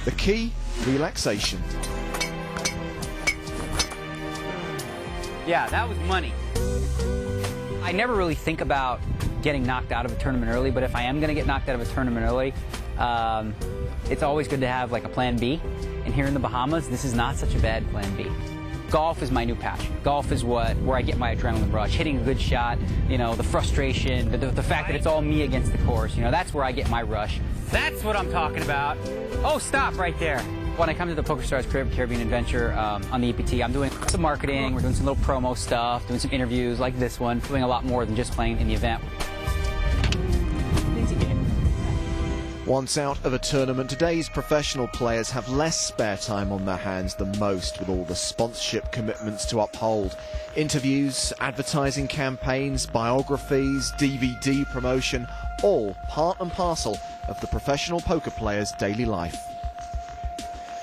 The key, relaxation. Yeah, that was money. I never really think about getting knocked out of a tournament early, but if I am going to get knocked out of a tournament early, it's always good to have like a plan B. And here in the Bahamas, this is not such a bad plan B. Golf is my new passion. Golf is where I get my adrenaline rush. Hitting a good shot, you know, the frustration, the fact that it's all me against the course, you know, that's where I get my rush. That's what I'm talking about. Oh, stop right there. When I come to the PokerStars Caribbean Adventure on the EPT, I'm doing some marketing, we're doing some little promo stuff, doing some interviews like this one, doing a lot more than just playing in the event. Easy game. Once out of a tournament, today's professional players have less spare time on their hands than most, with all the sponsorship commitments to uphold. Interviews, advertising campaigns, biographies, DVD promotion, all part and parcel of the professional poker player's daily life.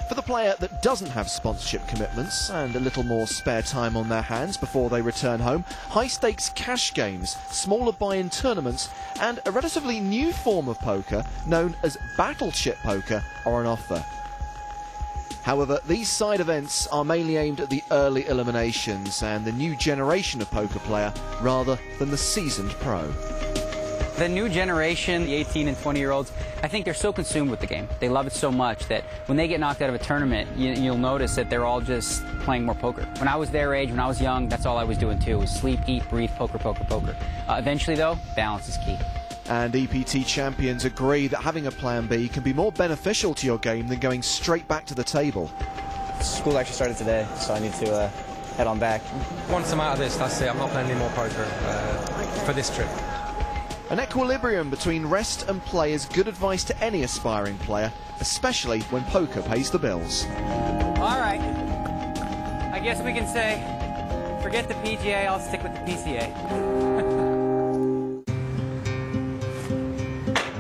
For the player that doesn't have sponsorship commitments and a little more spare time on their hands before they return home, high-stakes cash games, smaller buy-in tournaments and a relatively new form of poker known as battleship poker are on offer. However, these side events are mainly aimed at the early eliminations and the new generation of poker player rather than the seasoned pro. The new generation, the 18 and 20-year-olds, I think they're so consumed with the game. They love it so much that when they get knocked out of a tournament, you'll notice that they're all just playing more poker. When I was their age, when I was young, that's all I was doing too, was sleep, eat, breathe, poker, poker, poker. Eventually, though, balance is key. And EPT champions agree that having a plan B can be more beneficial to your game than going straight back to the table. School actually started today, so I need to head on back. Once I'm out of this, that's it. I'm not playing any more poker for this trip. An equilibrium between rest and play is good advice to any aspiring player, especially when poker pays the bills. All right. I guess we can say, forget the PGA, I'll stick with the PCA.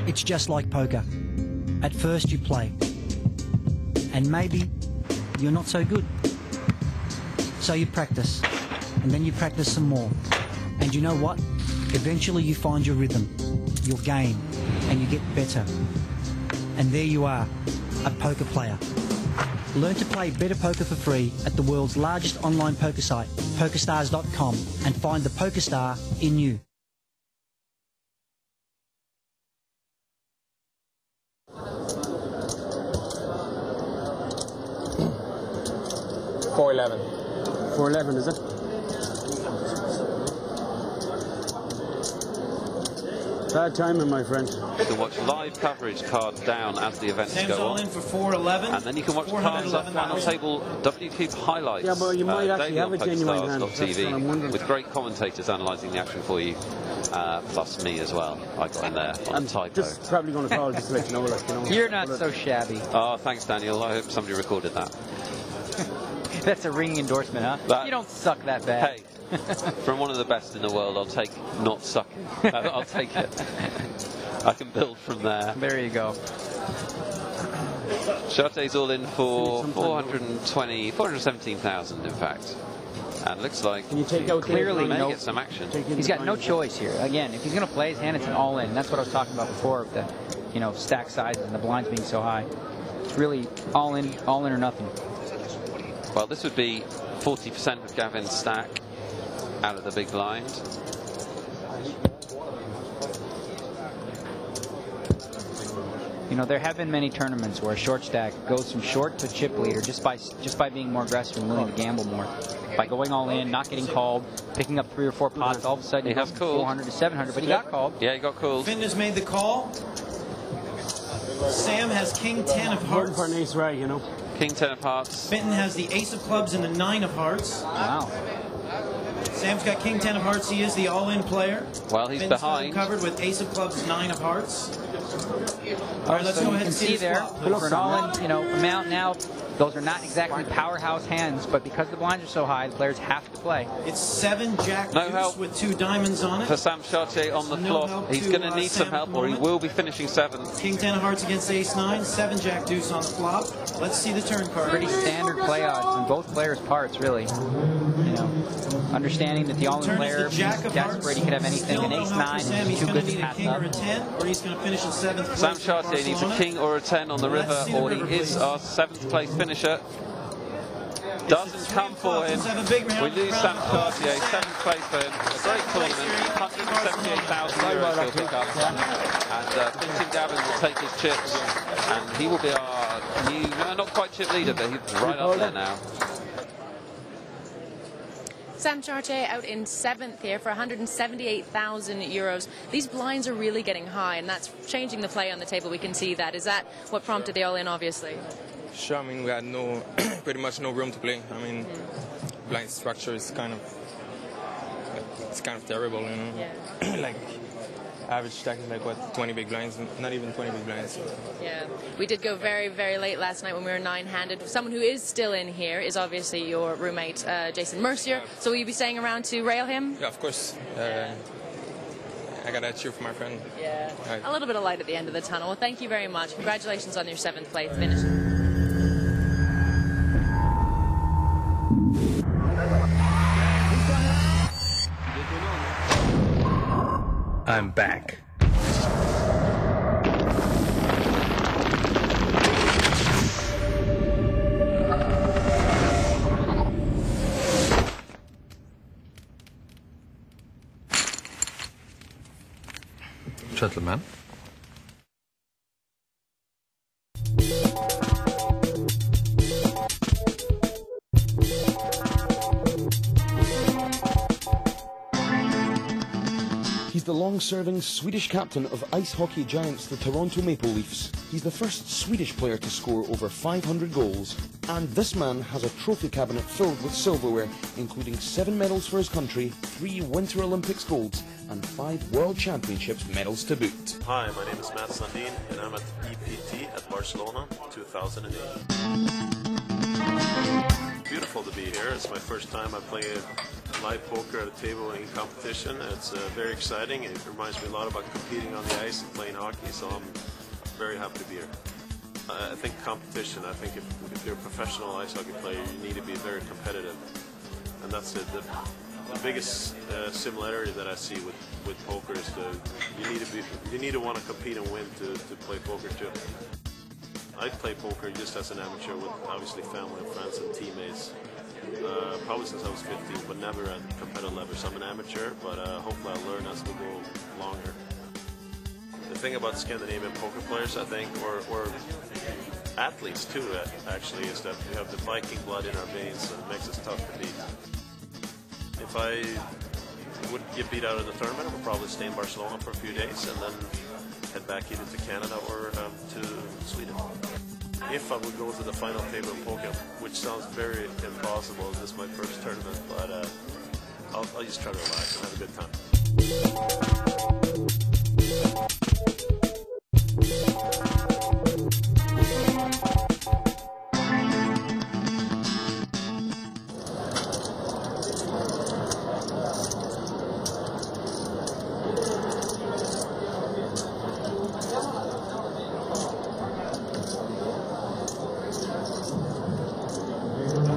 It's just like poker. At first you play, and maybe you're not so good. So you practice, and then you practice some more. And you know what? Eventually you find your rhythm, your game, and you get better. And there you are, a poker player. Learn to play better poker for free at the world's largest online poker site, PokerStars.com, and find the PokerStar in you. $4.11. $4.11, is it? Bad timing, my friend. You can watch live coverage, cards down as the events Sam's go all on. in for 411. And then you can watch cards up final table WQ highlights. Yeah, but you might actually have a genuine hand. That's what I'm wondering. with great commentators analysing the action for you, plus me as well. I got in there on a typo. Just probably going to call just to let you know. Like, you know. You're not so shabby. Oh, thanks, Daniel. I hope somebody recorded that. That's a ringing endorsement, huh? You don't suck that bad. Hey, from one of the best in the world, I'll take not sucking. I'll take it. I can build from there. There you go. Charte's all in for 417,000 in fact. And looks like Can you take out clearly may no, get some action. he's got no choice here. Again, if he's going to play his hand, it's an all-in. That's what I was talking about before with the, you know, stack sizes and the blinds being so high. It's really all in or nothing. Well, this would be 40% of Gavin's stack out of the big blind. You know, there have been many tournaments where a short stack goes from short to chip leader just by being more aggressive and willing to gamble more. By going all in, not getting called, picking up 3 or 4 pots, all of a sudden he goes from 400 to 700, but he got called. Yeah, he got called. Finn has made the call. Sam has King 10 of hearts. For an ace right, you know. King 10 of hearts. Fenton has the Ace of clubs and the 9 of hearts. Wow. Sam's got King 10 of hearts. He is the all-in player. Well, he's Finn's behind. covered with Ace of clubs, 9 of hearts. All right, let's go ahead and see there for an all-in, you know, amount now. Those are not exactly powerhouse hands, but because the blinds are so high, the players have to play. It's 7 jack No deuce help with 2 diamonds on it. for Sam Chartier on the No flop. help He's to, going to need some Sam at help, the or he moment. will be finishing 7th. King 10 of hearts against ace 9, 7 jack deuce on the flop. Let's see the turn card. Pretty standard play odds on both players' parts, really. You know, understanding that the all-in Turn player is the jack of hearts. desperate, he could have anything. Still An no ace help for 9 Sam. He's is too going good to to need a pass king or a up. 10, or he's going to finish in 7th place. Sam in Chartier needs a Barcelona. king or a 10 on the Let's river, see the or he river, is please. our 7th place finisher. Doesn't come for him. We lose Sam Chartier, 7th place for him. A great tournament, €178,000 he'll pick up. And Tim Gavin will take his chips, and he will be our new, not quite chip leader, but he's right up there now. Sam Chartier out in 7th here for €178,000. These blinds are really getting high, and that's changing the play on the table. We can see that. Is that what prompted the all-in, obviously? Sure, I mean, we had pretty much no room to play. I mean, blind structure is kind of terrible, you know. Yeah. Like, average stack is like, what, 20 big blinds? Not even 20 big blinds. So. Yeah. We did go very, very late last night when we were 9-handed. Someone who is still in here is obviously your roommate, Jason Mercier. So will you be staying around to rail him? Yeah, of course. I got that cheer for my friend. Yeah. Right. A little bit of light at the end of the tunnel. Well, thank you very much. Congratulations on your 7th place finish. I'm back. Gentlemen. He's the long-serving Swedish captain of ice hockey giants the Toronto Maple Leafs. He's the first Swedish player to score over 500 goals. And this man has a trophy cabinet filled with silverware, including 7 medals for his country, 3 Winter Olympics golds, and 5 World Championships medals to boot. Hi, my name is Matt Sundin, and I'm at EPT at Barcelona 2008. Beautiful to be here. It's my first time I play live poker at a table in competition. It's very exciting. It reminds me a lot about competing on the ice and playing hockey, so I'm very happy to be here. I think competition, I think if you're a professional ice hockey player, you need to be very competitive. And that's it. The biggest similarity that I see with poker is you need to want to compete and win to play poker too. I play poker just as an amateur with obviously family and friends and teammates. Probably since I was 15, but never at competitive level. So I'm an amateur, but hopefully I'll learn as we go longer. The thing about Scandinavian poker players, I think, or athletes too, actually, is that we have the Viking blood in our veins, and it makes us tough to beat. If I would get beat out in the tournament, I would probably stay in Barcelona for a few days and then head back either to Canada or to Sweden. If I would go to the final table of poker, which sounds very impossible, this is my first tournament, but I'll just try to relax and have a good time.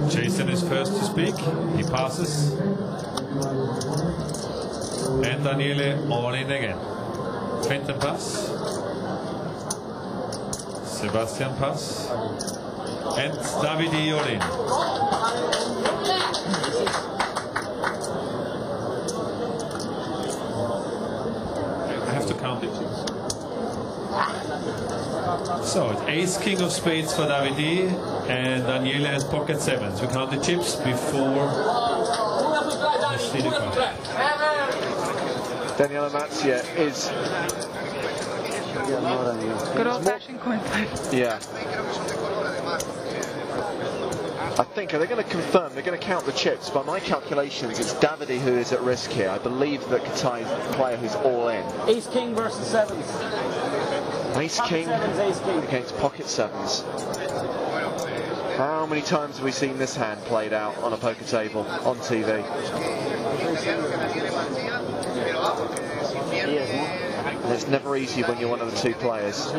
Jason is first to speak. He passes. And Daniele all in again. Quentin pass. Sebastian pass. And Davide all in. I have to count it. So it's ace king of spades for Davide, and Daniele has pocket sevens. We count the chips before the CD card. Daniele Mazzia is good old-fashioned coin flip. Yeah. I think, are they going to confirm? They're going to count the chips. By my calculations, it's Davide who is at risk here. I believe that Katai is the player who's all in. Ace King versus sevens. Ace King Ace King against pocket sevens. How many times have we seen this hand played out on a poker table on TV? And it's never easy when you're one of the two players.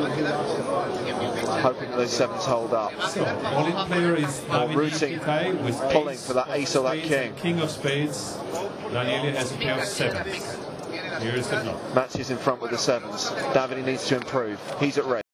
Hoping those sevens hold up. So, all-in player is Or rooting, pulling for that ace or that king. King of spades. Daniele has a pair of sevens. Here is the flop. Matches in front with the sevens. Davide needs to improve. He's at risk.